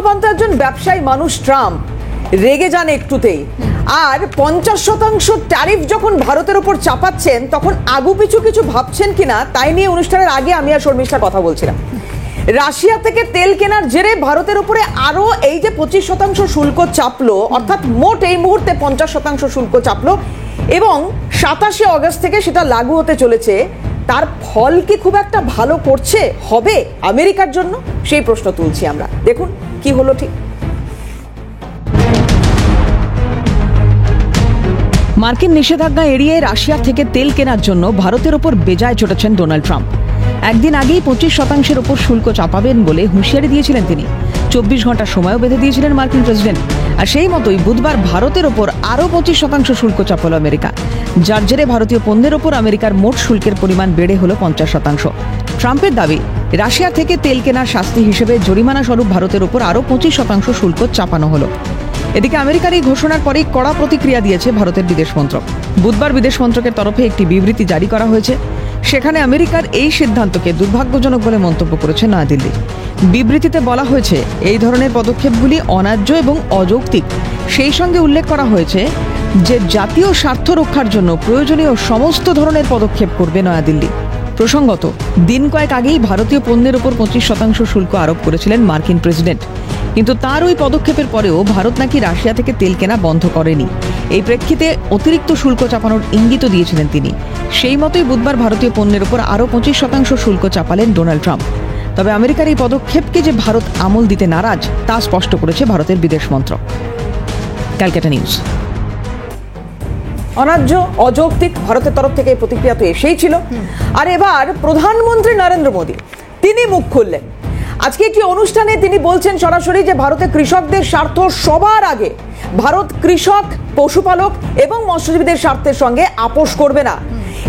একজন ব্যবসায়ী মানুষ ট্রাম্প রেগে যান একটুতেই, আর 50% ট্যারিফ যখন ভারতের উপর চাপাচ্ছেন তখন আগুপিছু কিছু ভাবছেন কিনা তাই নিয়ে অনুষ্ঠানের আগে আমি আর শর্মিষ্ঠা কথা বলছিলাম। রাশিয়া থেকে তেল কেনার জেরে ভারতের উপরে আরো এই যে 25% শুল্ক চাপলো, অর্থাৎ মোট এই মুহূর্তে 50% শুল্ক চাপলো এবং 27 আগস্ট থেকে সেটা লাগু হতে চলেছে। তার ফল কি খুব একটা ভালো করছে হবে আমেরিকার জন্য, সেই প্রশ্ন তুলছি আমরা। দেখুন কি হলো ঠিক। মার্কিন নিষেধাজ্ঞা এড়িয়ে রাশিয়া থেকে তেল কেনার জন্য ভারতের ওপর বেজায় চটেছেন ডোনাল্ড ট্রাম্প। একদিন আগেই 25% ওপর শুল্ক চাপাবেন বলে হুঁশিয়ারি দিয়েছিলেন তিনি। 24 ঘন্টা সময়ও বেঁধে দিয়েছিলেন মার্কিন প্রেসিডেন্ট। আর সেই মতোই বুধবার ভারতের ওপর আরও 25% শুল্ক চাপালো আমেরিকা, যার জেরে ভারতীয় পণ্যের ওপর আমেরিকার মোট শুল্কের পরিমাণ বেড়ে হলো 50%। ট্রাম্পের দাবি, রাশিয়া থেকে তেল কেনার শাস্তি হিসেবে জরিমানা স্বরূপ ভারতের ওপর আরও 25% শুল্ক চাপানো হলো। এদিকে আমেরিকার এই ঘোষণার পরেই কড়া প্রতিক্রিয়া দিয়েছে ভারতের বিদেশ মন্ত্রক। বুধবার বিদেশ মন্ত্রকের তরফে একটি বিবৃতি জারি করা হয়েছে। সেখানে আমেরিকার এই সিদ্ধান্তকে দুর্ভাগ্যজনক বলে মন্তব্য করেছে নয়াদিল্লি। বিবৃতিতে বলা হয়েছে, এই ধরনের পদক্ষেপগুলি অন্যায্য এবং অযৌক্তিক। সেই সঙ্গে উল্লেখ করা হয়েছে যে জাতীয় স্বার্থ রক্ষার জন্য প্রয়োজনীয় সমস্ত ধরনের পদক্ষেপ করবে নয়াদিল্লি। প্রসঙ্গত, দিন কয়েক আগেই ভারতীয় পণ্যের উপর 25% শুল্ক আরোপ করেছিলেন মার্কিন প্রেসিডেন্ট, কিন্তু তার ওই পদক্ষেপের পরেও ভারত নাকি রাশিয়া থেকে তেল কেনা বন্ধ করেনি। এই প্রেক্ষিতে অতিরিক্ত শুল্ক চাপানোর ইঙ্গিতও দিয়েছিলেন তিনি। সেই মতোই বুধবার ভারতীয় পণ্যের উপর আরও 25% শুল্ক চাপালেন ডোনাল্ড ট্রাম্প। তবে আমেরিকার এই পদক্ষেপকে যে ভারত আমল দিতে নারাজ তা স্পষ্ট করেছে ভারতের বিদেশ মন্ত্রক। ক্যালকাটা নিউজ। অন্যায্য, অযৌক্তিক, ভারতের তরফ থেকে প্রতিক্রিয়া তো এসেই ছিল। আর এবার প্রধানমন্ত্রী নরেন্দ্র মোদী তিনি মুখ খুললেন। আজকে একটি অনুষ্ঠানে তিনি বলছেন সরাসরি যে ভারতের কৃষকদের স্বার্থ সবার আগে। ভারত কৃষক, পশুপালক এবং মৎস্যজীবীদের স্বার্থের সঙ্গে আপোষ করবে না।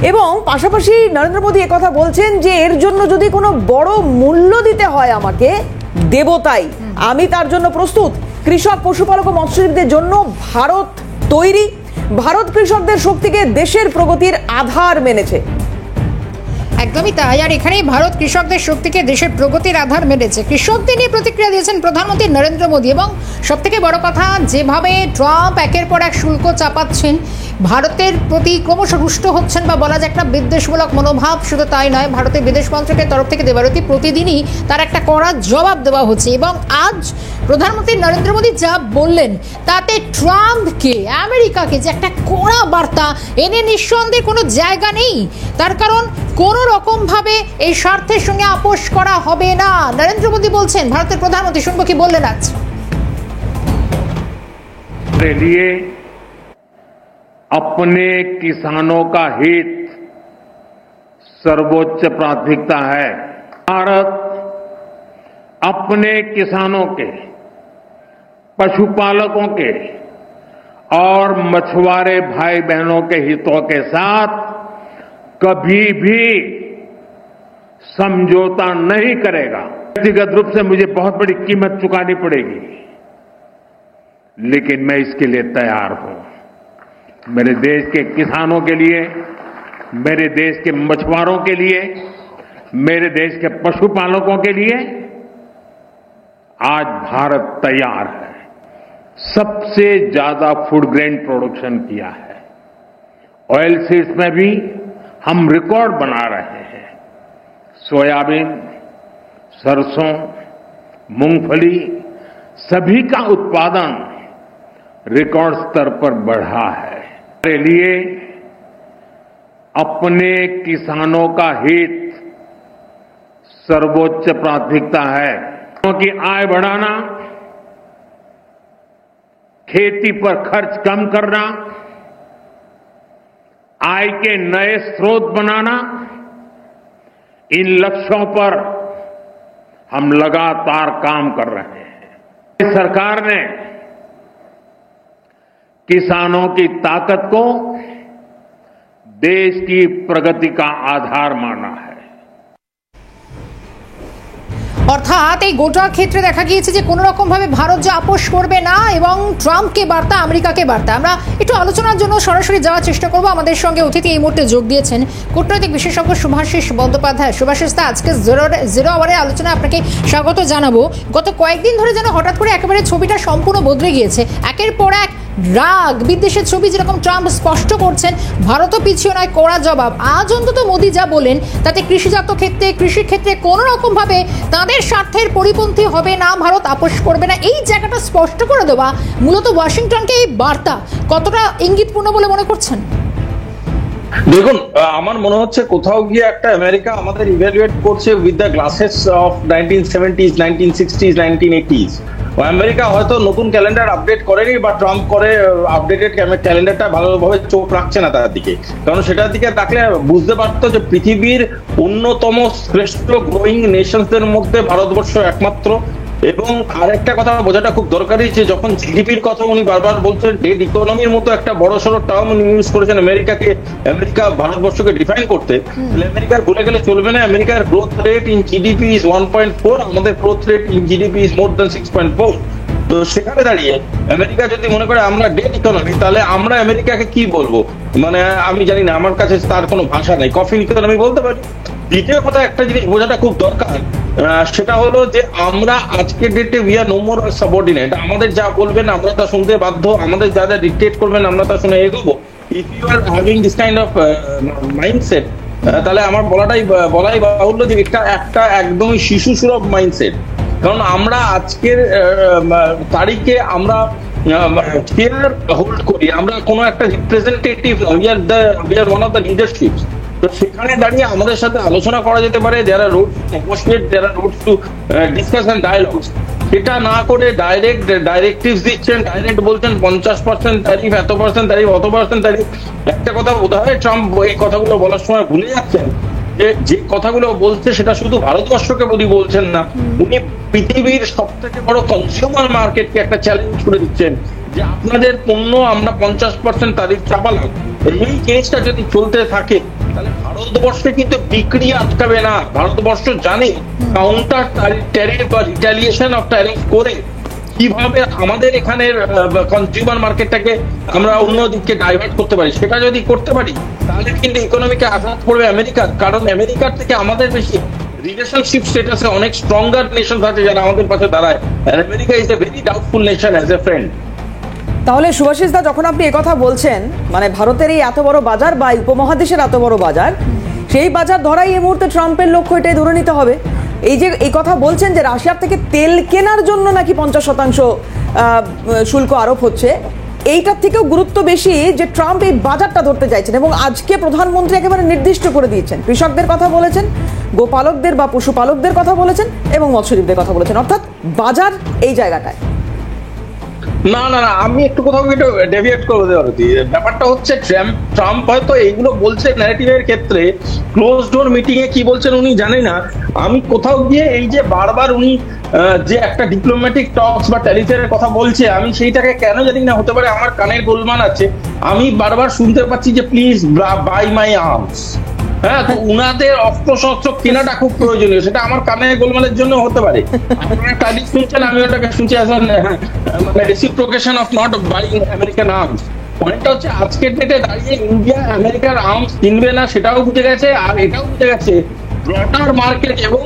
এবং পাশাপাশি নরেন্দ্র মোদী একথা বলছেন যে এর জন্য যদি কোনো বড় মূল্য দিতে হয় আমাকে, দেব, তাই আমি তার জন্য প্রস্তুত। কৃষক, পশুপালক ও মৎস্যজীবীদের জন্য ভারত তৈরি। ভারত কৃষকদের শক্তিকে দেশের প্রগতির আধার মেনেছে। একদমই তাই। আর এখানেই ভারত কৃষকদের শক্তিকে দেশের প্রগতির আধার মেনেছে। কৃষকদের নিয়ে প্রতিক্রিয়া দিয়েছেন প্রধানমন্ত্রী নরেন্দ্র মোদী। এবং সবথেকে বড় কথা, যেভাবে ট্রাম্প একের পর এক শুল্ক চাপাচ্ছেন, ভারতের প্রতি ক্রমশ রুষ্ট হচ্ছেন বা বলা যায় একটা বিদ্বেষমূলক মনোভাব। শুধু তাই নয়, ভারতের বিদেশ মন্ত্রকের তরফ থেকে দেবারতী প্রতিদিনই তার একটা কড়া জবাব দেওয়া হচ্ছে। এবং আজ প্রধানমন্ত্রী নরেন্দ্র মোদী যা বললেন তাতে ট্রাম্পকে, আমেরিকাকে যে একটা কড়া বার্তা এনে নিঃসন্দেহে কোনো জায়গা নেই। তার কারণ কোনো রকমভাবে এই স্বার্থের সঙ্গে আপোষ করা হবে না। নরেন্দ্র মোদী বলছেন, ভারতের প্রধানমন্ত্রী, শুনবো কি বললেন আজ। लिए अपने किसानों का हित सर्वोच्च प्राथमिकता है। भारत अपने किसानों के, पशुपालकों के और मछुआरे भाई बहनों के हितों के साथ कभी भी समझौता नहीं करेगा। व्यक्तिगत रूप से मुझे बहुत बड़ी कीमत चुकानी पड़ेगी, लेकिन मैं इसके लिए तैयार हूं। मेरे देश के किसानों के लिए, मेरे देश के मछुआरों के लिए, मेरे देश के पशुपालकों के लिए आज भारत तैयार है। सबसे ज्यादा फूड ग्रेन प्रोडक्शन किया है। ऑयल सीड्स में भी हम रिकॉर्ड बना रहे हैं। सोयाबीन, सरसों, मूंगफली सभी का उत्पादन रिकॉर्ड स्तर पर बढ़ा है। हमारे लिए अपने किसानों का हित सर्वोच्च प्राथमिकता है। उनकी आय बढ़ाना, खेती पर खर्च कम करना, आय के नए स्रोत बनाना, इन लक्ष्यों पर हम लगातार काम कर रहे हैं। सरकार ने किसानों की ताकत को देश की प्रगति का आधार माना है। অর্থাৎ এই গোটা ক্ষেত্রে দেখা গিয়েছে যে কোনো রকম ভাবে ভারত যে আপোষ করবে না এবং ট্রাম্পকে বার্তা, আমেরিকাকে বার্তা। আমরা একটু আলোচনার জন্য সরাসরি যাওয়ার চেষ্টা করব। আমাদের সঙ্গে অতিথি এই মুহূর্তে যোগ দিয়েছেন কূটনৈতিক বিশেষজ্ঞ শুভাশিস বন্দ্যোপাধ্যায়। শুভাশিস দা, আজকে জিরো আওয়ারের আলোচনা আপনাকে স্বাগত জানাবো। গত কয়েকদিন ধরে যেন হঠাৎ করে একেবারে ছবিটা সম্পূর্ণ বদলে গিয়েছে। একের পর এক রাগ বিদ্বেষের ছবি যেরকম ট্রাম্প স্পষ্ট করছেন, ভারতও পিছিয়ে নয়, কড়া জবাব। আজ অন্তত মোদি যা বলেন তাতে কৃষিজাত ক্ষেত্রে, কৃষির ক্ষেত্রে কোনো রকম ভাবে তাদের স্বার্থের পরিপন্থী হবে না, ভারত আপোষ করবে না, এই জায়গাটা স্পষ্ট করে দেওয়া মূলত ওয়াশিংটনকে এই বার্তা কতটা ইঙ্গিতপূর্ণ বলে মনে করছেন? দেখুন, আমার মনে হচ্ছে কোথাও গিয়ে একটা আমেরিকা আমাদের ইভ্যালুয়েট করছে with the glasses of 1970s, 1960s, 1980s। America হয়তো নতুন ক্যালেন্ডার আপডেট করেনি, বা ট্রাম্প করে আপডেটেড ক্যালেন্ডারটা ভালোভাবে চোখ রাখছে না তার দিকে। কারণ সেটার দিকে তাকলে বুঝতে পারতো যে পৃথিবীর অন্যতম শ্রেষ্ঠ গ্রোয়িং নেশনসদের মধ্যে ভারতবর্ষ একমাত্র। এবং আরেকটা কথা বোঝাটা খুব দরকারি যে যখন জিডিপির কথা উনি বারবার বলছেন, ডেড ইকোনমির মতো একটা বড় সড়ো টার্ম উনি ইউজ করেছেন আমেরিকা ভারতবর্ষকে ডিফাইন করতে, আমেরিকার ভুলে গেলে চলবে না। আমেরিকার growth rate in GDP is 1.4, আমাদের growth rate in GDP is more than 6.4। তো সেখানে দাঁড়িয়ে আমেরিকা যদি মনে করে আমরা ডেড ইকোনমি, তাহলে আমরা আমেরিকাকে কি বলবো? মানে আমি জানি না, আমার কাছে তার কোনো ভাষা নেই। কফি ইকোনমি বলতে পারি। দ্বিতীয় কথা, একটা জিনিস বোঝাটা খুব দরকার, সেটা হলো যে আমরা আজকের ডেটে we are no more subordinate. আমাদের যা বলবেন আমরা তা শুনতে বাধ্য, আমাদের যা যা ডিকটেট করবেন আমরা তা শুনে এগোবো। If you are having this kind of mindset, তাহলে আমার বলাই বাহুল্য যে একটা একদমই শিশু সুলভ মাইন্ডসেট। কারণ আমরা আজকের তারিখে আমরা চেয়ার হোল্ড করি, আমরা কোনো একটা representative, we are one of the leadership. তো সেখানে দাঁড়িয়ে আমাদের সাথে আলোচনা করা যেতে পারে, যারা রোড নেগোশিয়েট, যারা road to discuss and dialogues. সেটা না করে ডাইরেক্টিভস দিচ্ছেন, ডাইরেক্ট বলছেন 50% ট্যারিফ, এত পার্সেন্ট ট্যারিফ, অত পার্সেন্ট ট্যারিফ। একটা কথা বোধ হয় ট্রাম্প এই কথাগুলো বলার সময় ভুলে যাচ্ছেন যে কথাগুলো বলছে সেটা শুধু ভারতবর্ষকে বলছেন না, উনি পৃথিবীর সব থেকে বড় কনজিউমার মার্কেটকে একটা চ্যালেঞ্জ করে দিচ্ছেন যে আপনাদের পণ্য আমরা 50% ট্যারিফ চাপালাম। এই জিনিসটা যদি চলতে থাকে তাহলে ভারতবর্ষে কিন্তু বিক্রি আটকাবে না। ভারতবর্ষ জানে কাউন্টার ট্যারিফ বা রিটালিয়েশন অফ ট্যারিফ করে কিভাবে আমাদের এখানের কনজিউমার মার্কেটটাকে আমরা অন্যদিকে ডাইভার্ট করতে পারি। সেটা যদি করতে পারি তাহলে কিন্তু ইকোনমিকে আঘাত পড়বে আমেরিকার। কারণ আমেরিকার থেকে আমাদের বেশি রিলেশনশিপ স্ট্যাটাসে অনেক স্ট্রঙ্গার নেশন আছে যারা আমাদের পাশে দাঁড়ায়। America is a very doubtful nation as a friend. তাহলে শুভাশিস দা, যখন আপনি একথা বলছেন, মানে ভারতের এই এত বড় বাজার বা উপমহাদেশের এত বড় বাজার, সেই বাজার ধরাই এই মুহূর্তে ট্রাম্পের লক্ষ্য, এটাই ধরে নিতে হবে। এই যে এই কথা বলছেন যে রাশিয়ার থেকে তেল কেনার জন্য নাকি 50% শুল্ক আরোপ হচ্ছে, এইটার থেকেও গুরুত্ব বেশি যে ট্রাম্প এই বাজারটা ধরতে চাইছেন। এবং আজকে প্রধানমন্ত্রী একেবারে নির্দিষ্ট করে দিয়েছেন, কৃষকদের কথা বলেছেন, গোপালকদের বা পশুপালকদের কথা বলেছেন এবং মৎস্যজীবীদের কথা বলেছেন, অর্থাৎ বাজার এই জায়গাটায়। না না না, আমি একটু কোথাও একটু ডেভিয়েট করে দেওয়া হচ্ছে। ব্যাপারটা হচ্ছে ট্রাম্প হয়তো এইগুলো বলছে ন্যারেটিভের ক্ষেত্রে, ক্লোজ ডোর মিটিং এ কি বলছেন উনি জানে না। আমি কোথাও গিয়ে এই যে বারবার উনি যে একটা ডিপ্লোম্যাটিক টকস বা ট্যারিফের কথা বলছে, আমি সেইটাকে কেন জানি না, হতে পারে আমার কানের গোলমাল আছে, আমি বারবার শুনতে পাচ্ছি যে প্লিজ বাই মাই আর্মস। হ্যাঁ, তো উনাদের অস্ত্রশস্ত্র কেনাটা খুব প্রয়োজনীয়, সেটা আমার কানে গোলমালের জন্য হতে পারে। আপনারা ট্যারিফ শুনছেন, আমি ওটাকে শুনছি মানে reciprocation of not buying American arms. পয়েন্টটা হচ্ছে আজকের ডেটে দাঁড়িয়ে ইন্ডিয়া আমেরিকার আর্মস কিনবে না সেটাও বুঝে গেছে, আর এটাও বুঝে গেছে ব্রডার মার্কেট এবং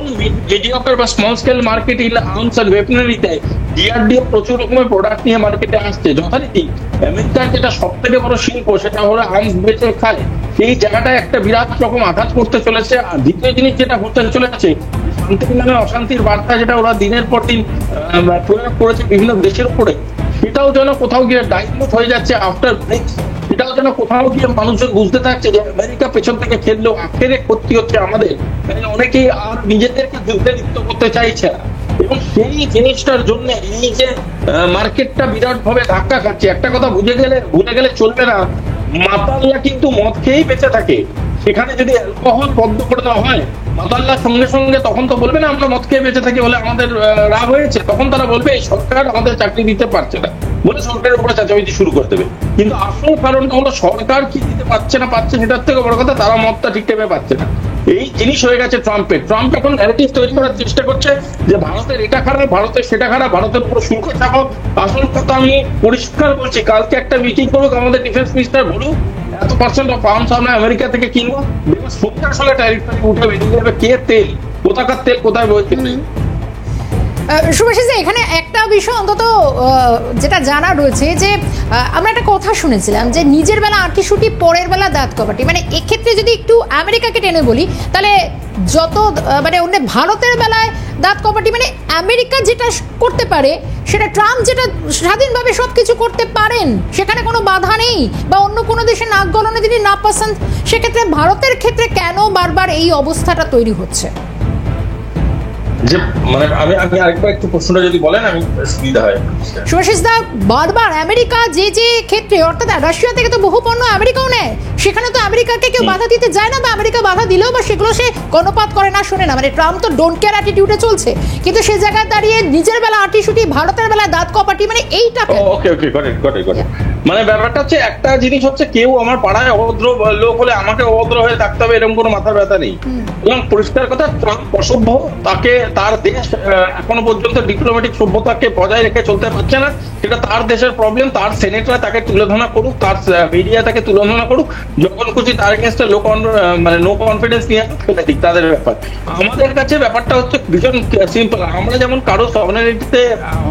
মিডিয়াকার বা small scale market in arms and ওয়েপনারিতে ডিআরডিও প্রচুর রকমের প্রোডাক্ট নিয়ে মার্কেটে আসছে। যথারীতি আমেরিকার যেটা সব থেকে বড় শিল্প সেটা হলো আর্মস বেচে খায়, সেই জায়গাটায় একটা বিরাট রকম আঘাত করতে চলেছে। আর দ্বিতীয় জিনিস যেটা হতে চলেছে, শান্তির নামে অশান্তির বার্তা যেটা ওরা দিনের পর দিন প্রয়োগ করেছে বিভিন্ন দেশের উপরে, সেটাও যেন কোথাও গিয়ে ডাইলুট হয়ে যাচ্ছে আফটার ব্রিক্স। সেটাও যেন কোথাও গিয়ে মানুষজন বুঝতে থাকছে যে আমেরিকা পেছন থেকে খেললেও আখেরে ক্ষতি হচ্ছে আমাদের। অনেকেই আর নিজেদেরকে যুদ্ধে লিপ্ত করতে চাইছে না, এবং সেই জিনিসটার জন্য এই যে মার্কেটটা বিরাট ভাবে ধাক্কা খাচ্ছে। একটা কথা ভুলে গেলে চলবে না, মাতাল্লা কিন্তু মদ খেয়েই বেঁচে থাকে। সেখানে যদি অ্যালকোহল বন্ধ করে দেওয়া হয়, মাতাল্লার সঙ্গে সঙ্গে তখন তো বলবে না আমরা মদ খেয়ে বেঁচে থাকি বলে আমাদের রাগ হয়েছে, তখন তারা বলবে এই সরকার আমাদের চাকরি দিতে পারছে না বলে সরকারের উপরে চাচামেচি শুরু করে দেবে। কিন্তু আসল কারণটা হলো সরকার কি দিতে পারছে সেটার থেকে বড় কথা তারা মদটা ঠিক টাইমে পাচ্ছে না। এই জিনিস হয়ে গেছে ট্রাম্পের। ট্রাম্প এখন ন্যারেটিভ তৈরি করার চেষ্টা করছে যে ভারতের এটা খারাপ, ভারতের সেটা খারাপ, ভারতের উপর শুল্ক চাপাও। আসল কথা আমি পরিষ্কার বলছি, কালকে একটা মিটিং করুক আমাদের ডিফেন্স মিনিস্টার, বলুক এত পার্সেন্ট অফ আর্মস আমরা আমেরিকা থেকে কিনবো, সোজা আসলে ট্যারিফ উঠে বেরিয়ে যাবে। কে তেল, কোথাকার তেল কোথায় বলছে। শুভাশিস, এখানে একটা বিষয় অন্তত যেটা জানা রয়েছে যে আমরা একটা কথা শুনেছিলাম যে নিজের বেলা আঁটিসুটি পরের বেলা দাঁত কপাটি, মানে এক্ষেত্রে যদি একটু আমেরিকাকে টেনে বলি তাহলে যত মানে অন্য ভারতের বেলায় দাঁত কপাটি, মানে আমেরিকা যেটা করতে পারে সেটা ট্রাম্প যেটা স্বাধীনভাবে সব কিছু করতে পারেন, সেখানে কোনো বাধা নেই, বা অন্য কোনো দেশে নাক গলনে তিনি না পছন্দ, সেক্ষেত্রে ভারতের ক্ষেত্রে কেন বারবার এই অবস্থাটা তৈরি হচ্ছে? যে মানে আমি আরেকবার একটু প্রশ্নটা যদি বলেন আমি সুবিধা হয়। শুভাশিস দা, বারবার আমেরিকা যে যে ক্ষেত্রে, অর্থাৎ রাশিয়া থেকে তো বহু পণ্য আমেরিকাও নেয়, সেখানে তো আমেরিকাকে কেউ বাধা দিতে যায় না, বা আমেরিকা বাধা দিলেও বা সেগুলো সে কর্ণপাত করে না, শোনে না। মানে ট্রাম্প তো ডোন্ট কেয়ার অ্যাটিটিউডে চলছে, কিন্তু সে জায়গায় দাঁড়িয়ে নিজের বেলা আঁটিসুটি, ভারতের বেলা দাঁত কপাটি, মানে এইটা ওকে মানে ব্যাপারটা হচ্ছে, একটা জিনিস হচ্ছে কেউ আমার পাড়ায় অভদ্র লোক হলে আমাকে অভদ্র হয়ে থাকতে হবে এরকম কোনো মাথা ব্যথা নেই। এবং পরিষ্কার কথা, ট্রাম্প অসভ্য, তাকে তার দেশ এখনো পর্যন্ত ডিপ্লোম্যাটিক সভ্যতাকে বজায় রেখে চলতে পারছে না, সেটা তার দেশের প্রবলেম। তার সেনেটরা তাকে তুলনা করুক, তার মিডিয়া তাকে তুলনা করুক, যখন খুশি তার এগেইনস্টে মানে নো কনফিডেন্স নিয়ে ফেলে দিক, তাদের ব্যাপার। আমাদের কাছে ব্যাপারটা হচ্ছে ভীষণ সিম্পল। আমরা যেমন কারো সভরেনিটিতে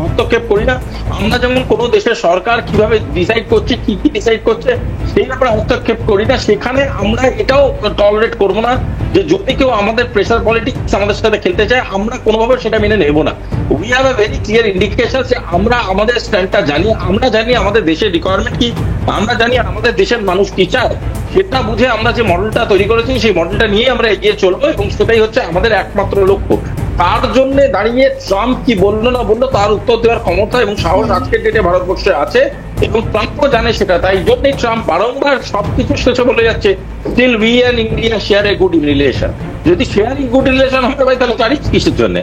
হস্তক্ষেপ করি না, আমরা যেমন কোনো দেশের সরকার কিভাবে ডিসাইড করছে, কি কি ডিসাইড করছে সেই ব্যাপারে হস্তক্ষেপ করি না, সেখানে আমরা এটাও টলারেট করবো না যে যদি কেউ আমাদের প্রেসার পলিটিক্স আমাদের সাথে খেলতে চায়, আমরা কোনোভাবে সেটা মেনে নেব না। We have a very clear indication যে আমরা আমাদের স্ট্যান্ডটা জানি, আমরা জানি আমাদের দেশের রিকোয়ারমেন্ট কি, আমরা জানি আমাদের দেশের মানুষ কি চায়, সেটা বুঝে আমরা যে মডেলটা তৈরি করেছি সেই মডেলটা নিয়ে আমরা এগিয়ে চলবো, এবং সেটাই হচ্ছে আমাদের একমাত্র লক্ষ্য। তার জন্য দাঁড়িয়ে ট্রাম্প কি বললো না বললো তার উত্তর দেওয়ার ক্ষমতা এবং সাহস আজকের ডেটে ভারতবর্ষে আছে, এবং ট্রাম্পও জানে সেটা। তাই জন্যই ট্রাম্প বারংবার সবকিছু শেষে বলে যাচ্ছে still we and India share a good relation. যদি শেয়ারিং গুড রিলেশন হবে ভাই, তাহলে চারিস কিসের জন্য?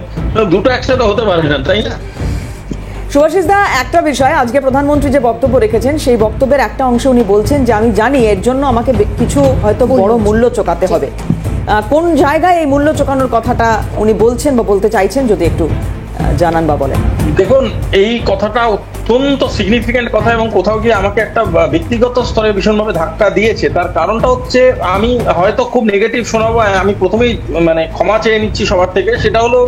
দুটো একসাথে হতে পারে না, তাই না? শুভাশিস দা, একটা বিষয়, আজকে প্রধানমন্ত্রী যে বক্তব্য রেখেছেন সেই বক্তব্যের একটা অংশে উনি বলছেন যে আমি জানি এর জন্য আমাকে কিছু হয়তো বড় মূল্য চোকাতে হবে। কোন জায়গায় এই মূল্য চোকানোর কথাটা উনি বলছেন বা বলতে চাইছেন, যদি একটু জানান বা বলেন। দেখুন, এই কথাটা অত্যন্ত সিগনিফিকেন্ট কথা, এবং কোথাও গিয়ে আমাকে একটা ব্যক্তিগত স্তরে ভীষণভাবে ধাক্কা দিয়েছে। তার কারণটা হচ্ছে, আমি হয়তো খুব নেগেটিভ শোনাবো, আমি প্রথমেই মানে ক্ষমা চেয়ে নিচ্ছি সবার থেকে। সেটা হলো,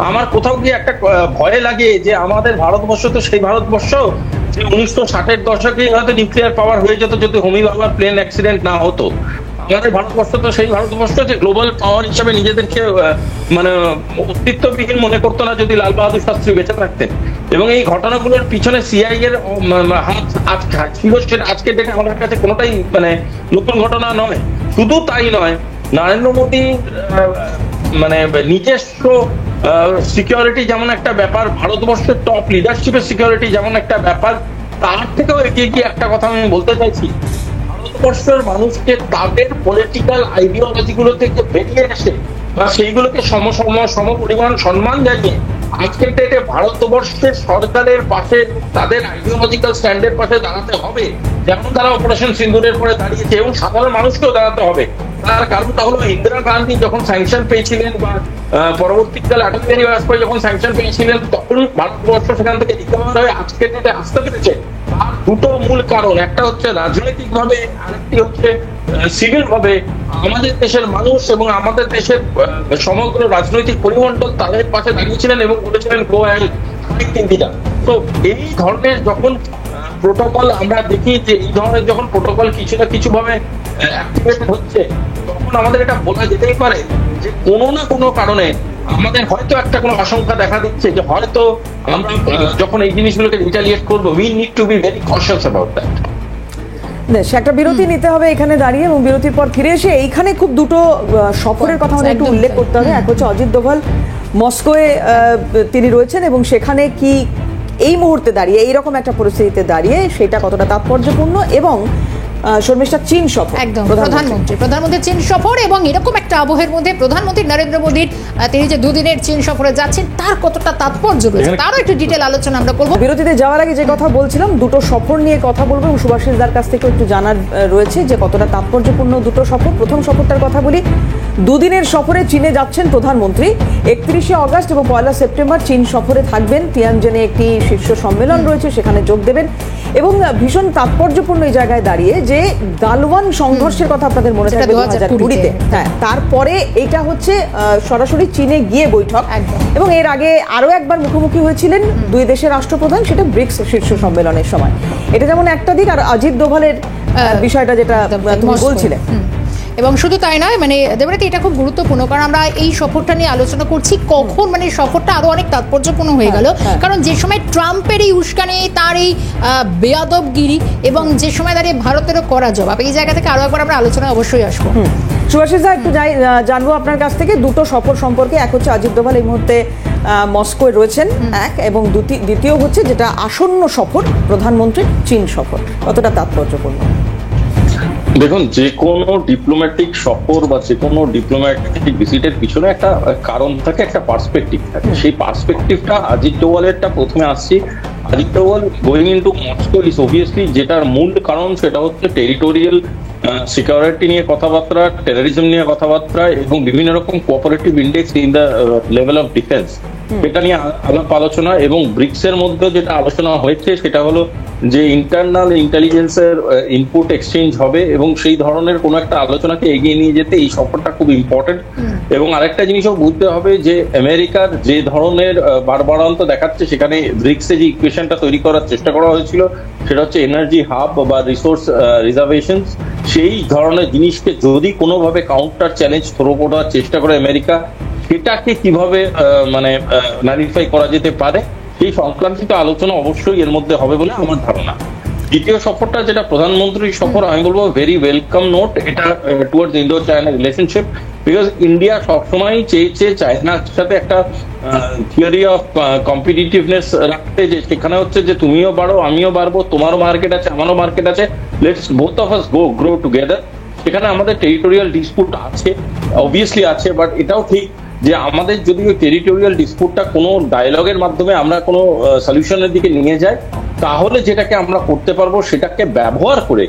আমার কোথাও গিয়ে একটা ভয় লাগে যে আমাদের ভারতবর্ষ তো সেই ভারতবর্ষ যে 1960-এর দশকে হয়তো নিউক্লিয়ার পাওয়ার হয়ে যেত যদি হোমি বাবার প্লেন অ্যাক্সিডেন্ট না হতো। আমাদের ভারতবর্ষ তো সেই ভারতবর্ষ যে গ্লোবাল পাওয়ার হিসাবে নিজেদেরকে মানে অস্তিত্ববিহীন মনে করতো না যদি লাল বাহাদুর শাস্ত্রী বেঁচে থাকতেন। এবং এই ঘটনাগুলোর পিছনে সিআই এর হাত ছিল, সেটা আজকে ডেটে আমাদের কাছে কোনোটাই মানে নতুন ঘটনা নয়। শুধু তাই নয়, নরেন্দ্র মোদী মানে নিজস্ব সিকিউরিটি যেমন একটা ব্যাপার, ভারতবর্ষের টপ লিডারশিপের সিকিউরিটি যেমন একটা ব্যাপার, তার থেকেও এগিয়ে গিয়ে একটা কথা আমি বলতে চাইছি, ভারতবর্ষের মানুষকে তাদের পলিটিক্যাল আইডিওলজি গুলো থেকে বেরিয়ে এসে বা সেইগুলোকে সম পরিমাণ সম্মান জানিয়ে আজকের ডেটে ভারতবর্ষের সরকারের পাশে, তাদের আইডিওলজিক্যাল স্ট্যান্ডের পাশে দাঁড়াতে হবে, যেমন তারা অপারেশন সিন্দুরের পরে দাঁড়িয়েছে, এবং সাধারণ মানুষকেও দাঁড়াতে হবে। তার কারণটা হলো, ইন্দিরা গান্ধী যখন স্যাংশন পেয়েছিলেন বা পরবর্তীকালে অটল বিহারী বাজপেয়ী যখন স্যাংশন পেয়েছিলেন, তখন ভারতবর্ষ সেখান থেকে রিকভার হয়ে আজকের ডেটে আসতে পেরেছে। তার দুটো মূল কারণ, একটা হচ্ছে রাজনৈতিক ভাবে, আরেকটি হচ্ছে সিভিল ভাবে। আমাদের দেশের মানুষ এবং আমাদের দেশের সমগ্র রাজনৈতিক পরিমণ্ডল তাদের পাশে দাঁড়িয়েছিলেন এবং বলেছিলেন গো অ্যান্ড ফাইট ইন্ডিয়া। তো এই ধরনের যখন প্রোটোকল আমরা দেখি যে এই ধরনের যখন প্রোটোকল কিছু না কিছু ভাবে অ্যাক্টিভেটেড হচ্ছে, তখন আমাদের এটা বলা যেতেই পারে যে কোনো না কোনো কারণে আমাদের হয়তো একটা কোনো আশঙ্কা দেখা দিচ্ছে যে হয়তো আমরা যখন এই জিনিসগুলোকে রিটালিয়েট করবো, we need to be very conscious about that. একটা বিরতি নিতে হবে এখানে দাঁড়িয়ে, এবং বিরতির পর ফিরে এসে এইখানে খুব দুটো সফরের কথা আমাদের একটু উল্লেখ করতে হবে। এক হচ্ছে অজিত দোভাল মস্কোয় তিনি রয়েছেন, এবং সেখানে কি এই মুহূর্তে দাঁড়িয়ে এইরকম একটা পরিস্থিতিতে দাঁড়িয়ে সেটা কতটা তাৎপর্যপূর্ণ, এবং শর্মিষ্ঠা চীন সফর, একদম প্রধানমন্ত্রী চীন সফর, এবং এরকম একটা আবহের মধ্যে প্রধানমন্ত্রী নরেন্দ্র মোদীর তিনি যে দুদিনের চীন সফরে যাচ্ছেন তার কতটা তাৎপর্য রয়েছে তারও একটু ডিটেল আলোচনা আমরা করবো। বিরতিতে যাওয়ার আগে যে কথা বলছিলাম, দুটো সফর নিয়ে কথা বলবো, এবং সুভাষিস দার কাছ থেকে একটু জানার রয়েছে যে কতটা তাৎপর্যপূর্ণ দুটো সফর। প্রথম সফরটার কথা বলি, দুদিনের সফরে চীনে যাচ্ছেন প্রধানমন্ত্রী। 31শে অগস্ট এবং 1 সেপ্টেম্বর চীন সফরে থাকবেন। তিয়ানজেনে একটি শীর্ষ সম্মেলন রয়েছে, সেখানে যোগ দেবেন। এবং ভীষণ তাৎপর্যপূর্ণ এই জায়গায় দাঁড়িয়ে যে গালওয়ান সংঘর্ষের কথা আপনাদের মনে থাকবে 2020-তে, হ্যাঁ, তারপরে এটা হচ্ছে সরাসরি চীনে গিয়ে বৈঠক। এবং এর আগে আরো একবার মুখোমুখি হয়েছিলেন দুই দেশের রাষ্ট্রপ্রধান, সেটা ব্রিক্স শীর্ষ সম্মেলনের সময়। এটা যেমন একটা দিক, আর অজিত দোভালের বিষয়টা যেটা তুমি বলছিলে। এবং শুধু তাই নয়, মানে দেবরাতি এটা খুব গুরুত্বপূর্ণ, কারণ আমরা এই সফরটা নিয়ে আলোচনা করছি কখন মানে সফরটা আরো অনেক তাৎপর্যপূর্ণ হয়ে গেল। কারণ যে সময় ট্রাম্পের এই উস্কানি, তার এই বেয়াদবগিরি, এবং যে সময় দাঁড়িয়ে ভারতেরও করা জবাব, এই জায়গা থেকে আরো একবার আমরা আলোচনা অবশ্যই আসবো। সুভাষিস দা, একটু জানবো আপনার কাছ থেকে দুটো সফর সম্পর্কে। এক হচ্ছে অজিত দোভাল এই মুহূর্তে মস্কোয় রয়েছেন, এক, এবং দ্বিতীয় হচ্ছে যেটা আসন্ন সফর প্রধানমন্ত্রীর চীন সফর, কতটা তাৎপর্যপূর্ণ? দেখুন, যে কোনো ডিপ্লোম্যাটিক সফর বা যে কোনো ডিপ্লোম্যাটিক ভিজিটের পিছনে একটা কারণ থাকে, একটা পার্সপেক্টিভ থাকে। সেই পার্সপেক্টিভটা অজিত ডোভালেরটা প্রথমে আসছি। Ajit Doval going into Moscow is obviously, যেটার মূল কারণ সেটা হচ্ছে টেরিটোরিয়াল সিকিউরিটি নিয়ে কথাবার্তা, টেরোরিজম নিয়ে কথাবার্তা, এবং বিভিন্ন রকম cooperative index in the level of defence, এটা নিয়ে আলাপ আলোচনা। এবং ব্রিক্সের মধ্যে যেটা আলোচনা হয়েছে সেটা হলো যে ইন্টারনাল ইন্টেলিজেন্সের ইনপুট এক্সচেঞ্জ হবে, এবং সেই ধরনের কোনো একটা আলোচনাকে এগিয়ে নিয়ে যেতে এই সফরটা খুব ইম্পর্টেন্ট। এবং আরেকটা জিনিসও বুঝতে হবে যে আমেরিকার যে ধরনের বাড়বাড়ন্ত দেখাচ্ছে, সেখানে ব্রিক্সে যে ইকুয়েশনটা তৈরি করার চেষ্টা করা হয়েছিল সেটা হচ্ছে এনার্জি হাব বা রিসোর্স রিজার্ভেশন। সেই ধরনের জিনিসকে যদি কোনোভাবে কাউন্টার চ্যালেঞ্জ থ্রো করার চেষ্টা করে আমেরিকা, সেটাকে কিভাবে মানে ন্যালিফাই করা যেতে পারে, সেই সংক্রান্তিত আলোচনা অবশ্যই এর মধ্যে হবে বলে আমার ধারণা। দ্বিতীয় সফরটা যেটা প্রধানমন্ত্রীর সফর, আমি বলবো ভেরি ওয়েলকাম নোট এটা towards Indo China relationship. Because India সবসময় চেয়েছে চায়নার সাথে একটা থিওরি অফ কম্পিটিটিভনেস রাখতে, যে সেখানে হচ্ছে যে তুমিও বাড়ো আমিও বাড়বো, তোমারও মার্কেট আছে আমারও মার্কেট আছে, let's both of us grow together. সেখানে আমাদের টেরিটোরিয়াল ডিসপুট আছে, অবভিয়াসলি আছে, বাট এটাও ঠিক যে আমাদের যদি ওই টেরিটোরিয়াল ডিসপুটটা কোনো ডায়ালগের মাধ্যমে আমরা কোনো সলিউশনের দিকে নিয়ে যাই, তাহলে যেটাকে আমরা করতে পারবো সেটাকে ব্যবহার করে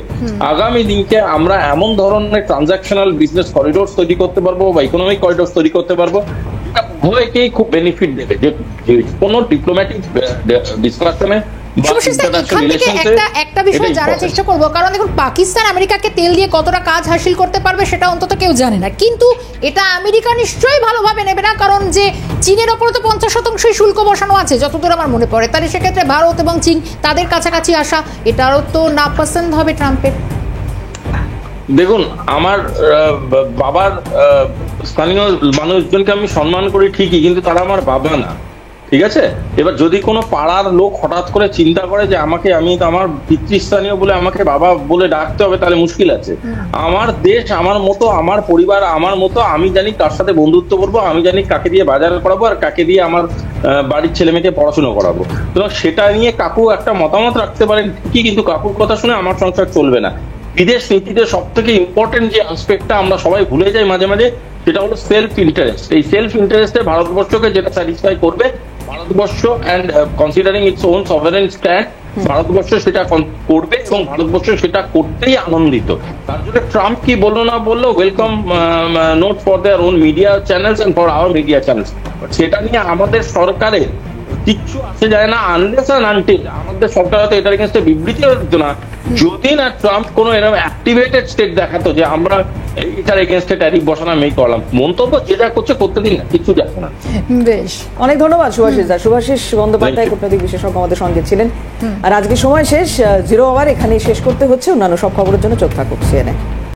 আগামী দিনকে আমরা এমন ধরনের ট্রানজাকশনাল বিজনেস করিডোর তৈরি করতে পারবো বা ইকোনমিক করিডোর তৈরি করতে পারবো, যেটা উভয়কেই খুব বেনিফিট দেবে। যে কোনো ডিপ্লোম্যাটিক ডিসকাশনে একটা বিষয় জানার চেষ্টা করবো, কারণ দেখুন পাকিস্তান আমেরিকাকে তেল দিয়ে কতটা কাজ হাসিল করতে পারবে সেটা অন্তত কেউ জানে না, কিন্তু এটা আমেরিকা নিশ্চয়ই ভালোভাবে নেবে না, কারণ যে চীনের ওপর তো 50% শুল্ক বসানো আছে যতদূর আমার মনে পড়ে, তাহলে সেক্ষেত্রে ভারত এবং চীন তাদের কাছাকাছি আসা এটারও তো না পছন্দ হবে ট্রাম্পের। দেখুন, আমার বাবার স্থানীয় মানুষজনকে আমি সম্মান করি ঠিকই, কিন্তু তারা আমার বাবা না, ঠিক আছে? এবার যদি কোনো পাড়ার লোক হঠাৎ করে চিন্তা করে যে আমাকে, আমি তো আমার পিতৃস্থানীয় বলে আমাকে বাবা বলে ডাকতে হবে, তাহলে মুশকিল আছে। আমার দেশ আমার মতো, আমার পরিবার আমার মতো, আমি জানি কার সাথে বন্ধুত্ব করবো, আমি জানি কাকে দিয়ে বাজার করাবো আর কাকে দিয়ে আমার বাড়ির ছেলে মেয়েকে পড়াশোনা করাবো। তো সেটা নিয়ে কাকু একটা মতামত রাখতে পারেন ঠিকই, কিন্তু কাকুর কথা শুনে আমার সংসার চলবে না। বিদেশ নীতিতে সব থেকে ইম্পর্টেন্ট যে আসপেক্টটা আমরা সবাই ভুলে যাই মাঝে মাঝে, সেটা হলো সেলফ ইন্টারেস্ট। এই সেলফ ইন্টারেস্টে ভারতবর্ষকে যেটা স্যাটিসফাই করবে, Bharatvarsha and considering its own sovereign stand, Bharatvarsha সেটা করবে এবং ভারতবর্ষ সেটা করতেই আনন্দিত। তার জন্য ট্রাম্প কি বললো না বললো, welcome note for their own media channels and for our media channels. সেটা নিয়ে আমাদের সরকারের কিচ্ছু আসে যায় না, আনলেস এন্ড আনটিল আমাদের সরকার হয়তো এটার এগেন্স্টে বিবৃতি দিত না, যদি না ট্রাম্প কোনো এরকম অ্যাক্টিভেটেড স্টেট দেখাতো যে আমরা এটার এগেন্স্টে ট্যারিফ বসানো আমি করলাম। মন্তব্য যে যা করছে করতে দিন না, কিছু যাচ্ছে না। বেশ, অনেক ধন্যবাদ সুভাষিস দা। সুভাষিস বন্দ্যোপাধ্যায় কূটনৈতিক বিশেষজ্ঞ আমাদের সঙ্গে ছিলেন। আর আজকে সময় শেষ, 0 আওয়ার এখানেই শেষ করতে হচ্ছে। অন্যান্য সব খবরের জন্য চোখ থাকুক CNN।